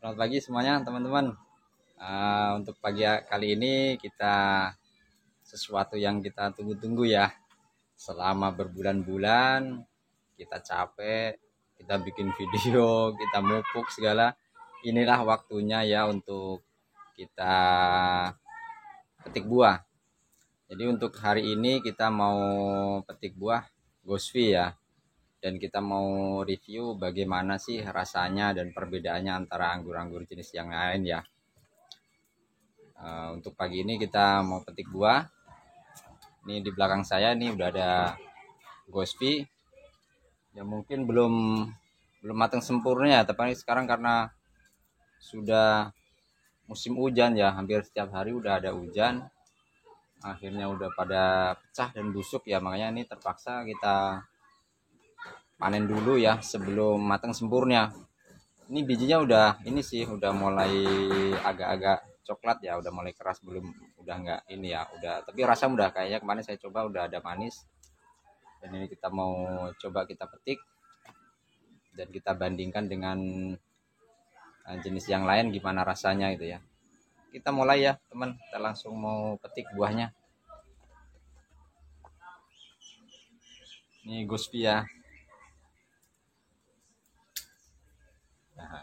Selamat pagi semuanya teman-teman. Untuk pagi kali ini kita sesuatu yang kita tunggu-tunggu ya. Selama berbulan-bulan kita capek, kita bikin video, kita mupuk segala. Inilah waktunya ya untuk kita petik buah. Jadi untuk hari ini kita mau petik buah Gosvi ya. Dan kita mau review bagaimana sih rasanya dan perbedaannya antara anggur-anggur jenis yang lain ya. Untuk pagi ini kita mau petik buah. Ini di belakang saya nih udah ada Gosvi. Ya mungkin belum matang sempurna ya, tapi sekarang karena sudah musim hujan ya, hampir setiap hari udah ada hujan. Akhirnya udah pada pecah dan busuk ya, makanya ini terpaksa kita panen dulu ya sebelum matang sempurna. Ini bijinya udah ini sih udah mulai agak-agak coklat ya, udah mulai keras, belum udah enggak ini ya, udah tapi rasa udah kayaknya kemarin saya coba udah ada manis. Dan ini kita mau coba kita petik dan kita bandingkan dengan jenis yang lain gimana rasanya gitu ya. Kita mulai ya teman, kita langsung mau petik buahnya. Ini Gosvi ya. Nah,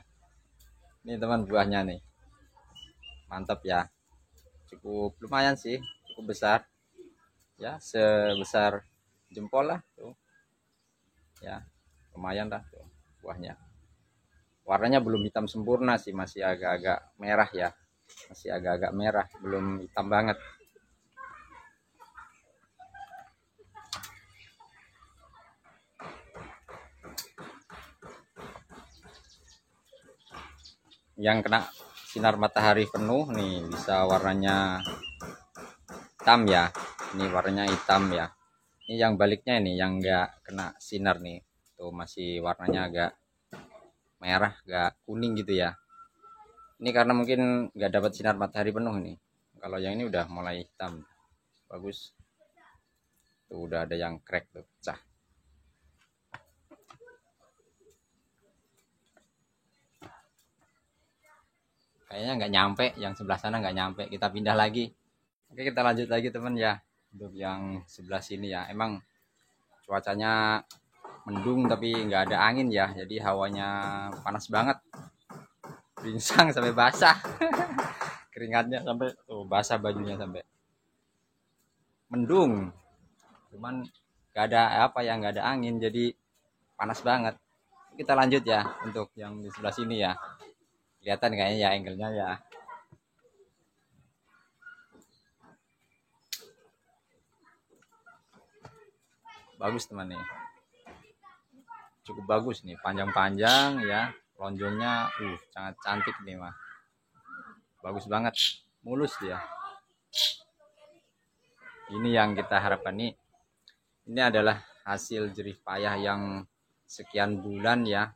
ini teman buahnya nih, mantap ya, cukup lumayan sih, cukup besar ya, sebesar jempol lah tuh ya, lumayan lah tuh buahnya. Warnanya belum hitam sempurna sih, masih agak-agak merah ya, masih agak-agak merah, belum hitam banget. Yang kena sinar matahari penuh nih bisa warnanya hitam ya, ini warnanya hitam ya. Ini yang baliknya ini yang enggak kena sinar nih tuh, masih warnanya agak merah, agak kuning gitu ya. Ini karena mungkin nggak dapat sinar matahari penuh nih. Kalau yang ini udah mulai hitam, bagus tuh, udah ada yang crack tuh, pecah. Kayaknya nggak nyampe, yang sebelah sana nggak nyampe, kita pindah lagi. Oke, kita lanjut lagi teman ya. Untuk yang sebelah sini ya, emang cuacanya mendung tapi nggak ada angin ya, jadi hawanya panas banget, pinsang sampai basah. Keringatnya sampai tuh basah, bajunya sampai mendung, cuman nggak ada apa ya, nggak ada angin, jadi panas banget. Kita lanjut ya untuk yang di sebelah sini ya, kelihatan kayaknya ya angle-nya ya. Bagus teman nih, cukup bagus nih, panjang-panjang ya, lonjongnya sangat cantik nih mah, bagus banget, mulus dia. Ini yang kita harapkan nih, ini adalah hasil jerih payah yang sekian bulan ya,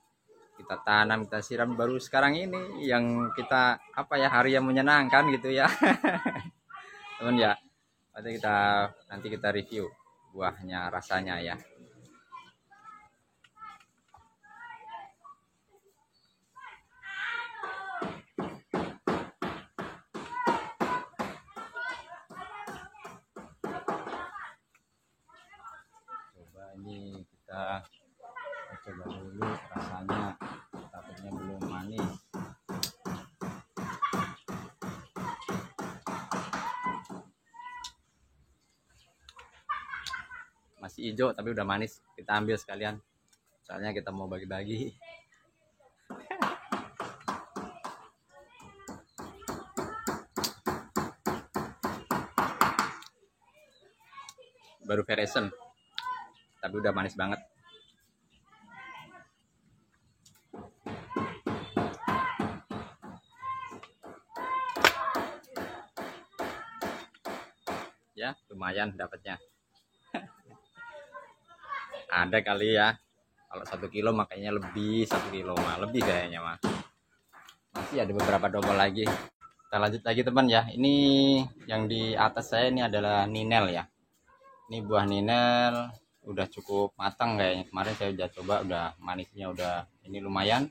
kita tanam, kita siram, baru sekarang ini yang kita apa ya, hari yang menyenangkan gitu ya. Teman ya, nanti kita review buahnya, rasanya ya. kita coba dulu rasanya, takutnya belum manis. Masih hijau tapi udah manis, kita ambil sekalian soalnya kita mau bagi-bagi. Baru version tapi udah manis banget. Ya lumayan dapatnya. Ada kali ya, kalau 1 kilo makanya lebih, 1 kilo mah lebih kayaknya mah. Masih ada beberapa dompol lagi. Kita lanjut lagi teman ya. Ini yang di atas saya ini adalah ninel ya. Ini buah ninel udah cukup matang kayaknya. Kemarin saya udah coba, udah manisnya udah ini lumayan.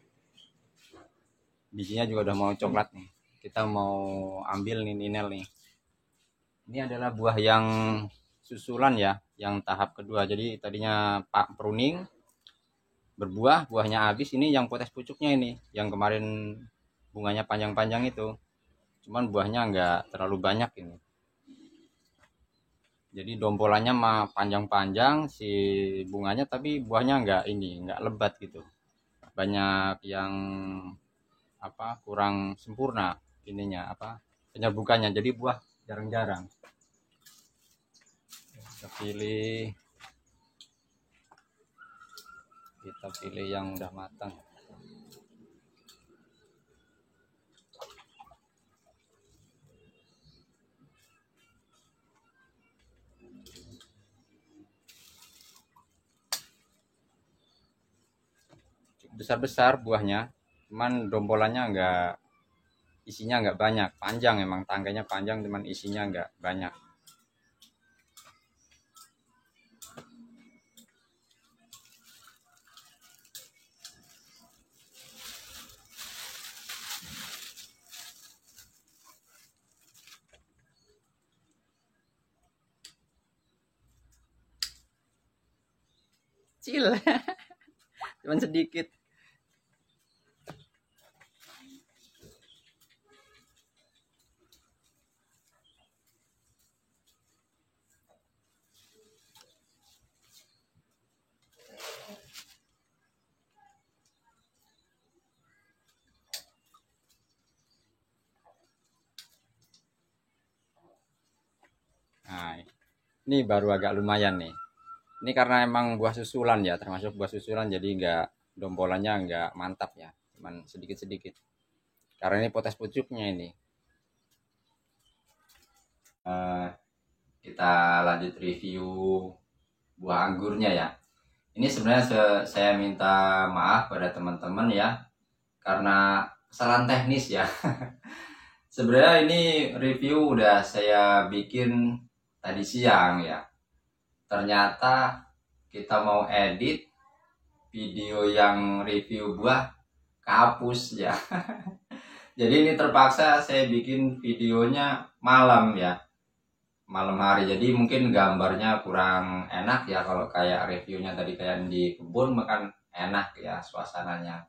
Bijinya juga udah mau coklat nih. Kita mau ambil nih ninel nih. Ini adalah buah yang susulan ya, yang tahap kedua. Jadi tadinya Pak pruning berbuah, buahnya habis. Ini yang potes pucuknya ini, yang kemarin bunganya panjang-panjang itu. Cuman buahnya nggak terlalu banyak ini. Jadi dompolannya mah panjang-panjang si bunganya, tapi buahnya nggak lebat gitu. Banyak yang kurang sempurna ininya penyerbukannya. Jadi buah jarang-jarang. Kita pilih yang udah matang. Besar-besar buahnya, cuman dompolannya isinya nggak banyak. Panjang emang, tangganya panjang, cuman isinya nggak banyak. Kecil cuman sedikit. Nah, ini baru agak lumayan nih. Ini karena emang buah susulan ya, termasuk buah susulan, jadi dompolannya nggak mantap ya, cuman sedikit-sedikit. Karena ini potes pucuknya ini. Kita lanjut review buah anggurnya ya. Ini sebenarnya saya minta maaf pada teman-teman ya, karena kesalahan teknis ya. Sebenarnya ini review udah saya bikin tadi siang ya. Ternyata kita mau edit video yang review buah kehapus ya. Jadi ini terpaksa saya bikin videonya malam ya, malam hari. Jadi mungkin gambarnya kurang enak ya, kalau kayak reviewnya tadi kayak di kebun makan enak ya suasananya.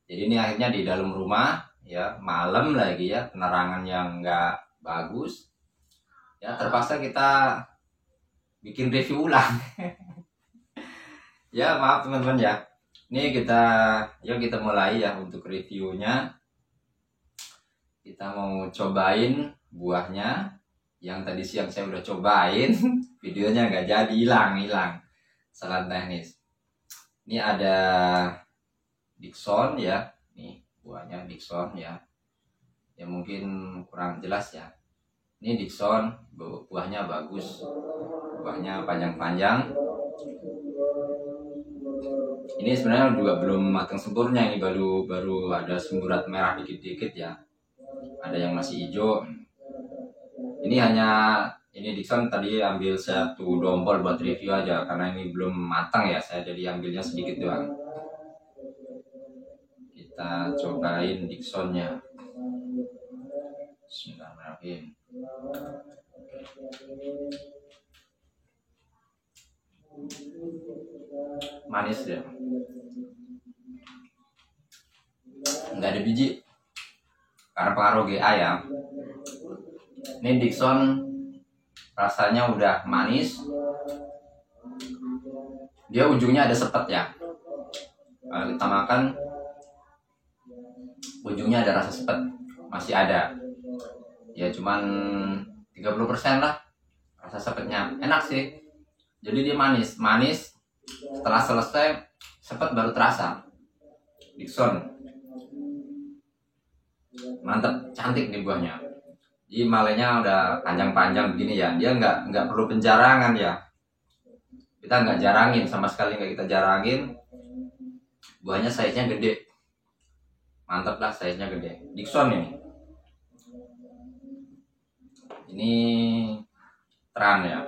Jadi ini akhirnya di dalam rumah ya, malam lagi ya, penerangan yang nggak bagus ya, terpaksa kita bikin review ulang. Ya maaf teman-teman ya. Ini kita mulai ya untuk reviewnya. Kita mau cobain buahnya yang tadi siang saya udah cobain. Videonya nggak jadi, hilang salah teknis. Ini ada Dickson ya, nih buahnya Dickson ya, yang mungkin kurang jelas ya. Ini Dickson, buahnya bagus, buahnya panjang-panjang. Ini sebenarnya juga belum matang sempurna, ini baru ada semburat merah dikit-dikit ya, ada yang masih hijau. Ini Dickson tadi ambil 1 dompol buat review aja, karena ini belum matang ya, saya jadi ambilnya sedikit doang. Kita cobain Dicksonnya. Bismillahirrahmanirrahim. manis ya, nggak ada biji karena pengaruh GA ya. Ini Dickson rasanya udah manis, dia ujungnya ada sepet ya. Kalau kita makan ujungnya ada rasa sepet, masih ada ya, cuman 30% lah rasa sepetnya. Enak sih, jadi dia manis setelah selesai sepet baru terasa. Dickson mantep, cantik nih buahnya. Jadi malenya udah panjang-panjang begini ya, dia nggak perlu penjarangan ya, kita nggak jarangin sama sekali, nggak kita jarangin. Buahnya size-nya gede, mantap lah, size-nya gede. Dickson ini Tran ya.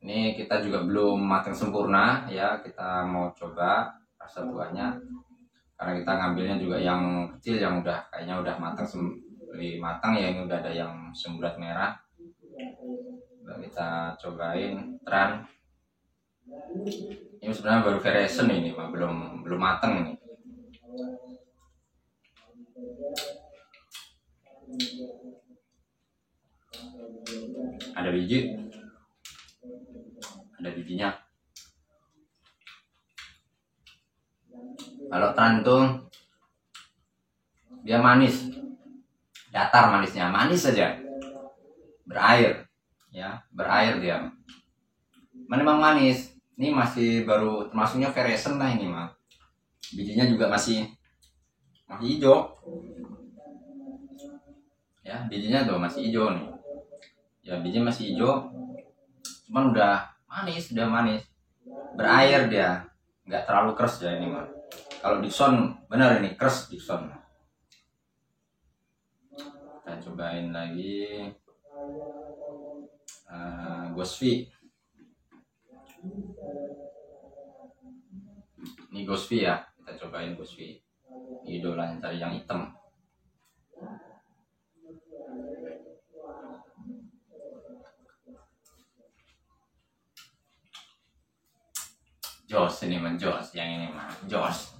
Ini kita juga belum matang sempurna ya, kita mau coba rasa buahnya karena kita ngambilnya juga yang kecil, yang udah kayaknya udah matang matang ya. Ini udah ada yang semburat merah. Udah kita cobain Tran. Ini sebenarnya baru variation ini, belum matang nih. Ada bijinya. Kalau Tran tuh dia manis, datar manisnya, manis saja, berair ya, berair dia. Memang manis. Ini masih baru termasuknya variation lah ini mah. Bijinya juga masih hijau ya, bijinya tuh masih hijau nih ya, bijinya masih hijau, cuman udah manis, berair dia, nggak terlalu keras ya ini mah. Kalau Dickson bener ini keras Dickson. Kita cobain lagi Ghostfi. Ini Ghostfi ya, kita cobain Ghostfi. Idolanya cari yang hitam. Jos ini mah, jos yang ini mah, jos.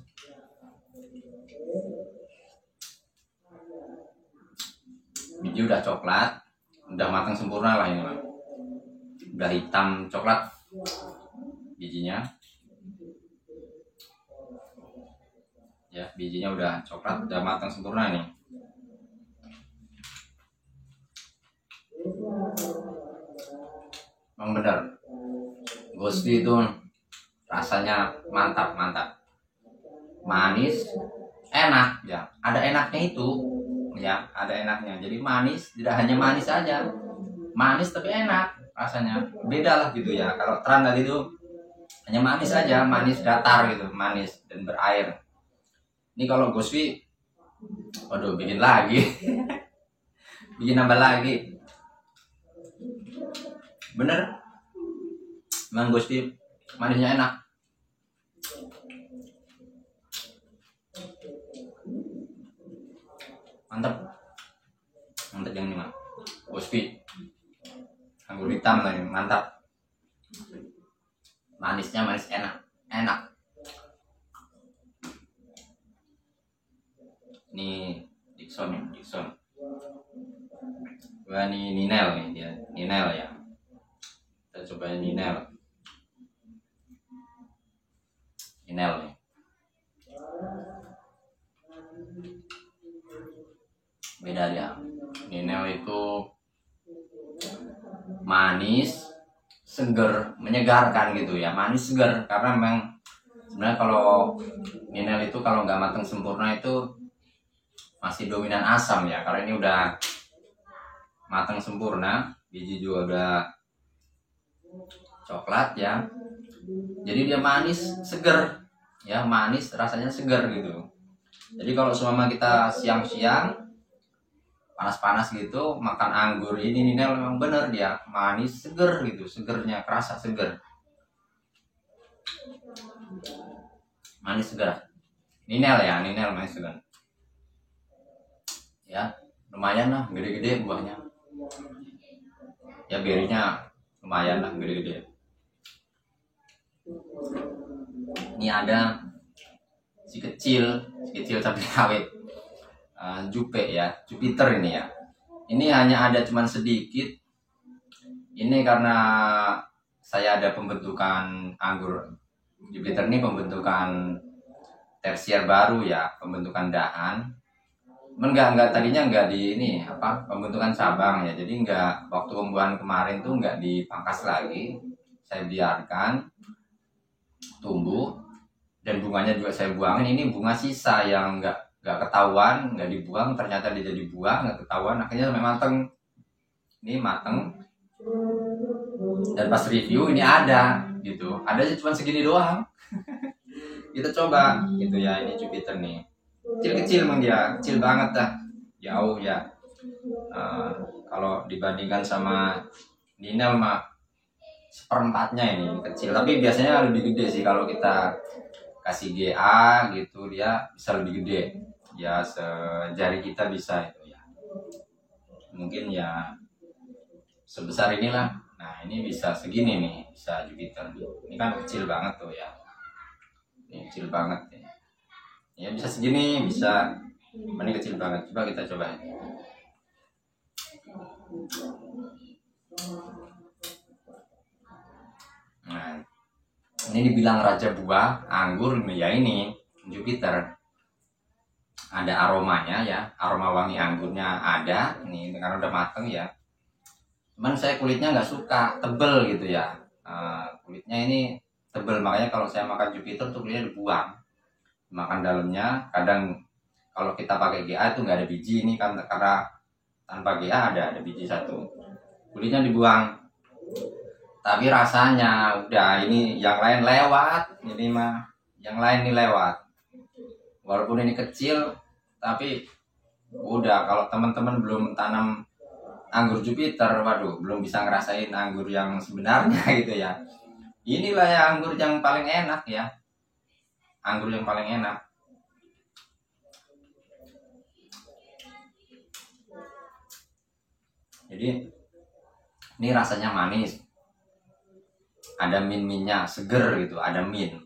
Biji udah coklat, udah matang sempurna lah ini mah. Udah hitam coklat bijinya. Ya, bijinya udah coklat, udah matang sempurna nih. Emang bener, Ghostfi itu rasanya mantap, manis, enak ya. Ada enaknya itu ya, ada enaknya. Jadi manis, tidak hanya manis aja, manis tapi enak rasanya, beda lah gitu ya. Kalau Tran tadi itu hanya manis aja, manis datar gitu, manis dan berair. Ini kalau Ghostfi, waduh, bikin lagi bikin nambah lagi, bener. Memang Ghostfi manisnya enak. Mantap yang ini mah, Ghostfi anggur hitam lagi, mantap. Manisnya manis enak. Ini Dickson. Wah, ini Ninel nih dia, Ninel ya. Kita cobain Ninel nih. Beda dia. Ninel itu manis, seger, menyegarkan gitu ya, manis seger. Karena memang sebenarnya kalau Ninel itu kalau nggak matang sempurna itu masih dominan asam ya. Karena ini udah matang sempurna, biji juga udah coklat ya, jadi dia manis seger ya, manis rasanya seger gitu. Jadi kalau seumpama kita siang-siang panas-panas gitu makan anggur ini Ninel, memang bener dia manis seger gitu, segernya kerasa, seger, manis seger. Ninel manis seger ya, lumayan lah, gede-gede buahnya ya, berinya lumayan lah, gede-gede. Ini ada si kecil cabai rawit, Jupe ya, Jupiter ini ya. Ini hanya ada cuman sedikit. Ini karena saya ada pembentukan anggur Jupiter ini, pembentukan tersier baru ya, pembentukan dahan. Enggak tadinya enggak di ini pembentukan cabang ya. Jadi enggak, waktu pembuahan kemarin tuh enggak dipangkas lagi. Saya biarkan tumbuh dan bunganya juga saya buangin. Ini bunga sisa yang enggak ketahuan, enggak dibuang, ternyata dia jadi buah, enggak ketahuan. Akhirnya sampai mateng. Ini mateng. Dan pas review ini ada gitu. Adanya cuma segini doang. Kita coba gitu ya, ini Jupiter nih. Kecil-kecil emang dia, kecil banget dah, jauh ya. Kalau dibandingkan sama Ninel mah seperempatnya ini kecil, tapi biasanya lebih gede sih kalau kita kasih GA gitu, dia bisa lebih gede ya, sejari kita bisa itu ya, mungkin ya sebesar inilah. Nah ini bisa segini nih, bisa Jupiter. Ini kan kecil banget tuh ya, ini kecil banget ya, bisa segini, bisa. Ini kecil banget. Coba kita coba. Nah, ini dibilang raja buah anggur ya, ini Jupiter. Ada aromanya ya, aroma wangi anggurnya ada. Ini karena udah mateng ya. Cuman saya kulitnya nggak suka tebel gitu ya. Kulitnya ini tebel, makanya kalau saya makan Jupiter tuh kulitnya dibuang. Makan dalamnya, kadang kalau kita pakai GA itu nggak ada biji, ini kan karena tanpa GA ada biji satu, kulitnya dibuang. Tapi rasanya udah, ini yang lain lewat, ini mah yang lain ini lewat. Walaupun ini kecil, tapi udah, kalau teman-teman belum tanam anggur Jupiter, waduh, belum bisa ngerasain anggur yang sebenarnya gitu ya. Inilah ya anggur yang paling enak ya. Anggur yang paling enak. Jadi ini rasanya manis, ada min-minnya, seger gitu, ada min.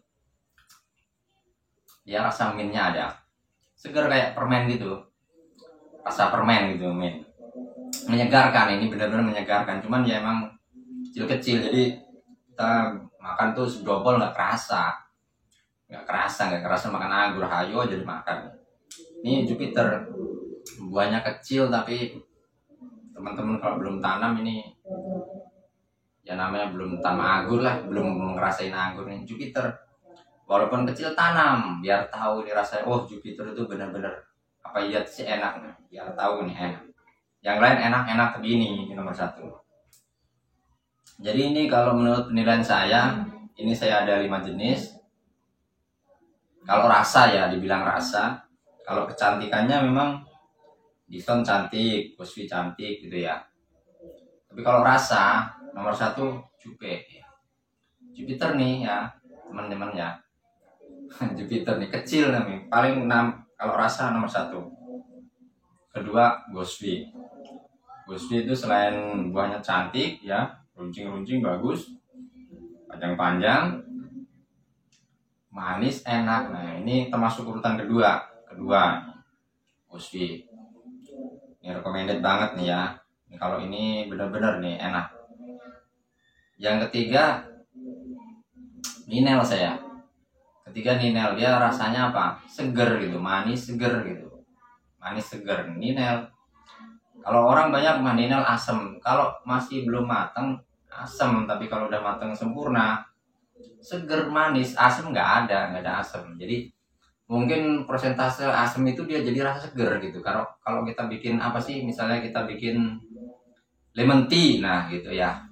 Ya rasa minnya ada, seger kayak permen gitu, rasa permen gitu, min. Menyegarkan, ini benar-benar menyegarkan. Cuman ya emang kecil-kecil, jadi kita makan tuh sedobol nggak kerasa makan anggur. Hayo jadi makan. Ini Jupiter buahnya kecil, tapi teman-teman kalau belum tanam ini ya namanya belum tanam anggur lah, belum ngerasain anggur nih Jupiter. Walaupun kecil tanam biar tahu nih rasanya. Oh Jupiter itu benar-benar apa iya sih enak nih, biar tahu nih enak. Yang lain enak-enak begini, ini nomor satu. Jadi ini kalau menurut penilaian saya, ini saya ada 5 jenis. Kalau rasa ya, dibilang rasa. Kalau kecantikannya memang Dison cantik, Gosvi cantik gitu ya. Tapi kalau rasa nomor satu Jupe ya. Jupiter nih ya teman-teman ya. Jupiter nih kecil nih, paling 6 kalau rasa nomor satu. Kedua Gosvi. Gosvi itu selain buahnya cantik ya, runcing-runcing bagus, panjang-panjang, manis, enak. Nah ini termasuk urutan kedua Gosvi. Ini recommended banget nih ya. Ini kalau ini benar-benar nih enak. Yang ketiga Ninel saya. Ketiga Ninel, dia rasanya apa? Seger gitu, manis seger gitu. Manis seger Ninel. Kalau orang banyak mah Ninel asem. Kalau masih belum matang asem, tapi kalau udah matang sempurna seger manis, asem nggak ada asem. Jadi mungkin persentase asam itu dia jadi rasa seger gitu. Kalau kita bikin apa sih, misalnya kita bikin lemon tea, nah gitu ya,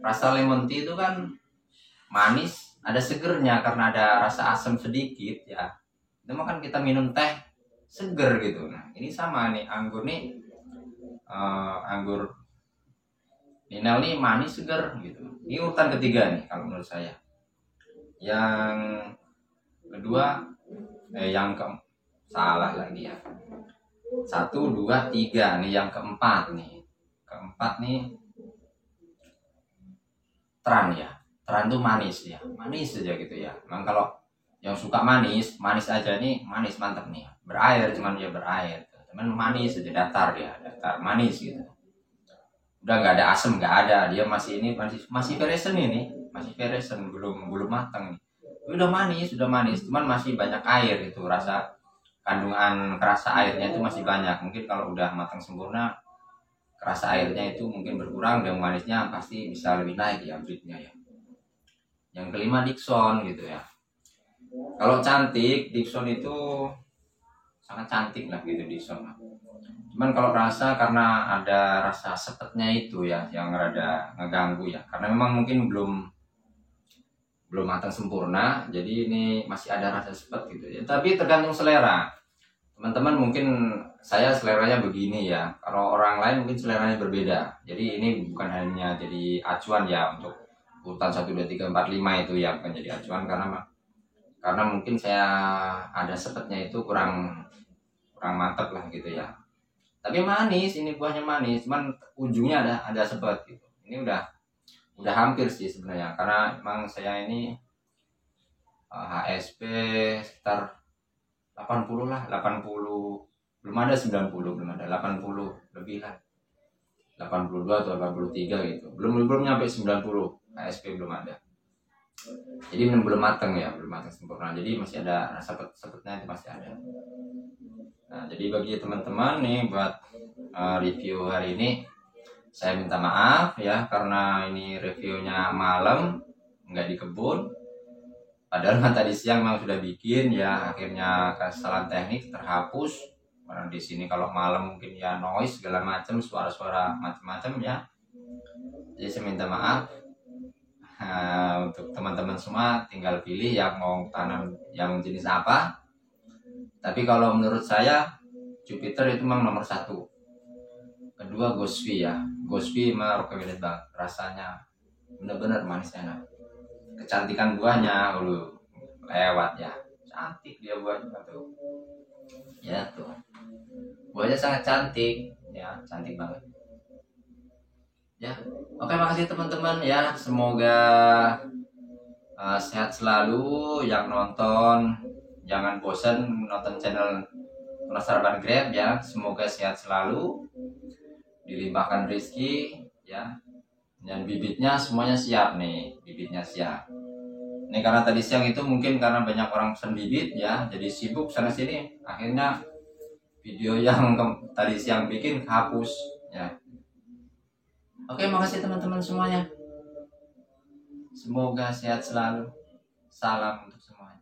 rasa lemon tea itu kan manis, ada segernya karena ada rasa asam sedikit ya. Itu kan kita minum teh seger gitu. Nah ini sama nih anggur nih, anggur Ninel nih manis seger gitu. Ini urutan ketiga nih kalau menurut saya. Yang kedua salah lagi ya. 1, 2, 3 nih, yang keempat nih. Keempat nih Tran ya. Tran tuh manis ya. Manis aja gitu ya. Memang kalau yang suka manis, manis aja nih, manis mantep nih. Berair, cuman dia berair. Cuman manis aja, datar dia, datar manis gitu. Udah nggak ada asam, nggak ada. Dia masih ini masih veresen ini, masih veresen, belum matang nih. Udah manis, cuman masih banyak air itu, rasa kandungan kerasa airnya itu masih banyak. Mungkin kalau udah matang sempurna, kerasa airnya itu mungkin berkurang dan manisnya pasti bisa lebih naik ya breednya ya. Yang kelima Dickson gitu ya. Kalau cantik, Dickson itu sangat cantik lah gitu Dickson. Cuman kalau rasa karena ada rasa sepetnya itu ya yang rada ngeganggu ya. Karena memang mungkin belum matang sempurna, jadi ini masih ada rasa sepet gitu ya. Tapi tergantung selera. Teman-teman mungkin saya seleranya begini ya. Kalau orang lain mungkin seleranya berbeda. Jadi ini bukan hanya jadi acuan ya untuk urutan 1 2 3 4 5 itu ya, bukan jadi acuan karena mungkin saya ada sepetnya itu kurang mantep lah gitu ya. Tapi manis, ini buahnya manis, cuman ujungnya ada sepet gitu. Ini udah hampir sih sebenarnya karena emang saya ini HSP sekitar 80 lah, 80 belum ada 90, belum ada 80 lebih lah. 82 atau 83 gitu. Belum nyampe 90, HSP belum ada. Jadi belum matang ya, belum matang sempurna. Jadi masih ada rasa sepetnya itu masih ada. Nah, jadi bagi teman-teman nih buat review hari ini saya minta maaf ya karena ini reviewnya malam, nggak di kebun. Padahal tadi siang memang sudah bikin ya, akhirnya kesalahan teknik terhapus. Karena di sini kalau malam mungkin ya noise segala macam, suara-suara macam-macam ya. Jadi saya minta maaf. Untuk teman-teman semua tinggal pilih yang mau tanam yang jenis apa. Tapi kalau menurut saya Jupiter itu memang nomor 1. Kedua Ghostby ya. Ghostby memang recommended banget. Rasanya benar-benar manis enak. Kecantikan buahnya lewat ya. Cantik dia buahnya tuh. Ya tuh. Buahnya sangat cantik ya, cantik banget. Ya. Oke, makasih teman-teman ya. Semoga sehat selalu yang nonton. Jangan bosan nonton channel Tunas Harapan Grab ya. Semoga sehat selalu, dilimpahkan rezeki ya. Dan bibitnya semuanya siap nih, bibitnya siap. Ini karena tadi siang itu mungkin karena banyak orang pesan bibit ya, jadi sibuk sana sini. Akhirnya video yang tadi siang bikin hapus ya. Oke, makasih teman-teman semuanya. Semoga sehat selalu. Salam untuk semuanya.